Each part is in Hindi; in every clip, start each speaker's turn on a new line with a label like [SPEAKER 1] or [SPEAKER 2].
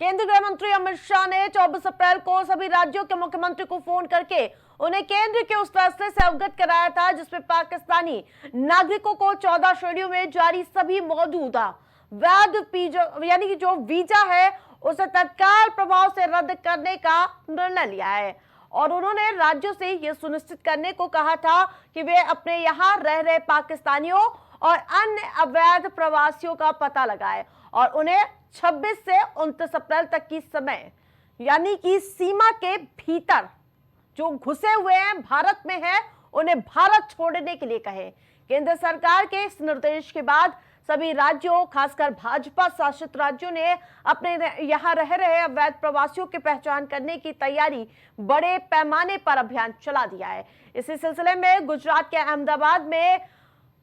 [SPEAKER 1] केंद्रीय गृह मंत्री अमित शाह ने 24 अप्रैल को सभी राज्यों के मुख्यमंत्री को फोन करके उन्हें केंद्र के उस फैसले से अवगत कराया था जिसमें पाकिस्तानी नागरिकों को 14 श्रेणियों में जारी सभी मौजूदा वैध यानी कि जो वीजा है उसे तत्काल प्रभाव से रद्द करने का निर्णय लिया है। और उन्होंने राज्यों से यह सुनिश्चित करने को कहा था कि वे अपने यहाँ रह रहे पाकिस्तानियों और अन्य अवैध प्रवासियों का पता लगाए और उन्हें 26 से 29 अप्रैल तक की समय यानी कि सीमा के भीतर जो घुसे हुए हैं भारत में हैं उन्हें भारत छोड़ने के लिए कहे। केंद्र सरकार के इस निर्देश के बाद सभी राज्यों खासकर भाजपा शासित राज्यों ने अपने यहां रह रहे अवैध प्रवासियों की पहचान करने की तैयारी बड़े पैमाने पर अभियान चला दिया है। इसी सिलसिले में गुजरात के अहमदाबाद में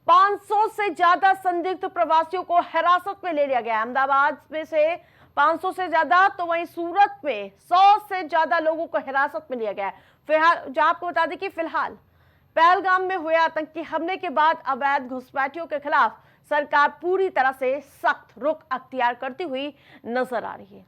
[SPEAKER 1] 500 से ज्यादा संदिग्ध प्रवासियों को हिरासत में ले लिया गया। अहमदाबाद में से 500 से ज्यादा तो वहीं सूरत में 100 से ज्यादा लोगों को हिरासत में लिया गया है। फिलहाल जो आपको बता दें कि फिलहाल पहलगाम में हुए आतंकी हमले के बाद अवैध घुसपैठियों के खिलाफ सरकार पूरी तरह से सख्त रुख अख्तियार करती हुई नजर आ रही है।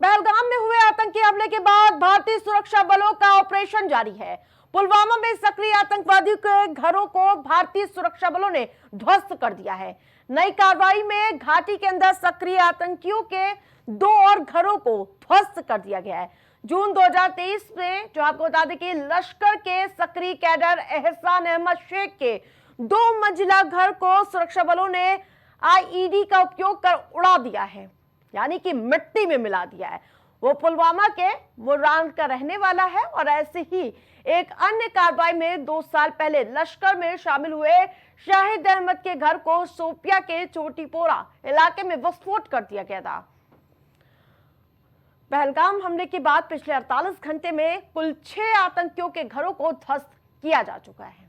[SPEAKER 1] पहलगाम में हुए आतंकी हमले के बाद भारतीय सुरक्षा बलों का ऑपरेशन जारी है। पुलवामा में सक्रिय आतंकवादियों के घरों को भारतीय सुरक्षा बलों ने ध्वस्त कर दिया है। नई कार्रवाई में घाटी के अंदर सक्रिय आतंकियों के 2 और घरों को ध्वस्त कर दिया गया है। जून 2023 में जो आपको बता दें कि लश्कर के सक्रिय कैडर एहसान अहमद शेख के 2 मंजिला घर को सुरक्षा बलों ने आईईडी का उपयोग कर उड़ा दिया है, यानी कि मिट्टी में मिला दिया है। वो पुलवामा के मुरान का रहने वाला है और ऐसे ही एक अन्य कार्रवाई में 2 साल पहले लश्कर में शामिल हुए शाहिद अहमद के घर को शोपिया के चोटीपोरा इलाके में विस्फोट कर दिया गया था। पहलगाम हमले के बाद पिछले 48 घंटे में कुल 6 आतंकियों के घरों को ध्वस्त किया जा चुका है।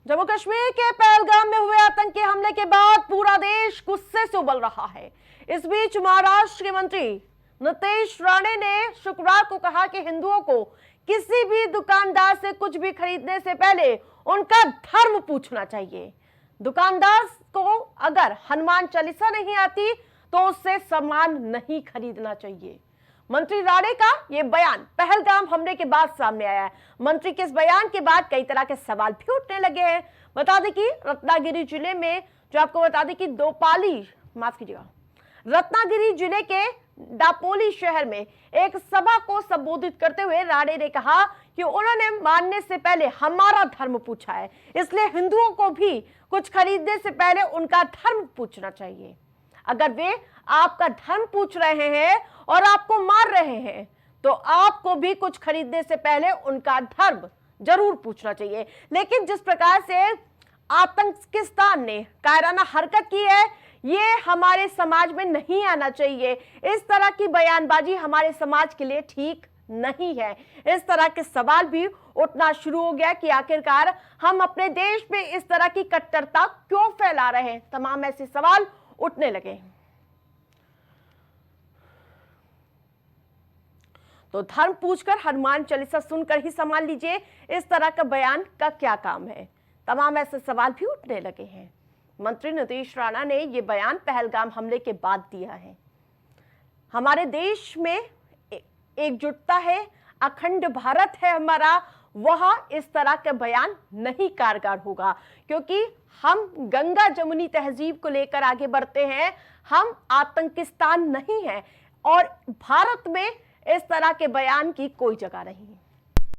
[SPEAKER 1] जम्मू कश्मीर के पहलगाम में हुए आतंकी हमले के बाद पूरा देश गुस्से से उबल रहा है। इस बीच महाराष्ट्र के मंत्री नीतीश राणे ने शुक्रवार को कहा कि हिंदुओं को किसी भी दुकानदार से कुछ भी खरीदने से पहले उनका धर्म पूछना चाहिए। दुकानदार को अगर हनुमान चालीसा नहीं आती तो उससे सामान नहीं खरीदना चाहिए। मंत्री राणे का यह बयान पहलगाम हमले के बाद सामने आया है। मंत्री के इस बयान के बाद कई तरह के सवाल भी उठने लगे हैं। बता दें कि रत्नागिरी जिले में जो आपको बता दें कि रत्नागिरी जिले के दापोली शहर में एक सभा को संबोधित करते हुए राणे ने कहा कि उन्होंने मानने से पहले हमारा धर्म पूछा है, इसलिए हिंदुओं को भी कुछ खरीदने से पहले उनका धर्म पूछना चाहिए। अगर वे आपका धर्म पूछ रहे हैं और आपको मार रहे हैं तो आपको भी कुछ खरीदने से पहले उनका धर्म जरूर पूछना चाहिए। लेकिन जिस प्रकार से आतंकिस्तान ने कायराना हरकत की है ये हमारे समाज में नहीं आना चाहिए। इस तरह की बयानबाजी हमारे समाज के लिए ठीक नहीं है। इस तरह के सवाल भी उठना शुरू हो गया कि आखिरकार हम अपने देश में इस तरह की कट्टरता क्यों फैला रहे हैं। तमाम ऐसे सवाल उठने लगे। तो धर्म पूछकर हनुमान चालीसा सुनकर ही संभाल लीजिए, इस तरह का बयान का क्या काम है। तमाम ऐसे सवाल भी उठने लगे हैं। मंत्री नीतीश राणा ने यह बयान पहलगाम हमले के बाद दिया है। हमारे देश में एकजुटता है, अखंड भारत है हमारा, वहां इस तरह का बयान नहीं कारगर होगा क्योंकि हम गंगा जमुनी तहजीब को लेकर आगे बढ़ते हैं। हम आतंकिस्तान नहीं है और भारत में इस तरह के बयान की कोई जगह नहीं है।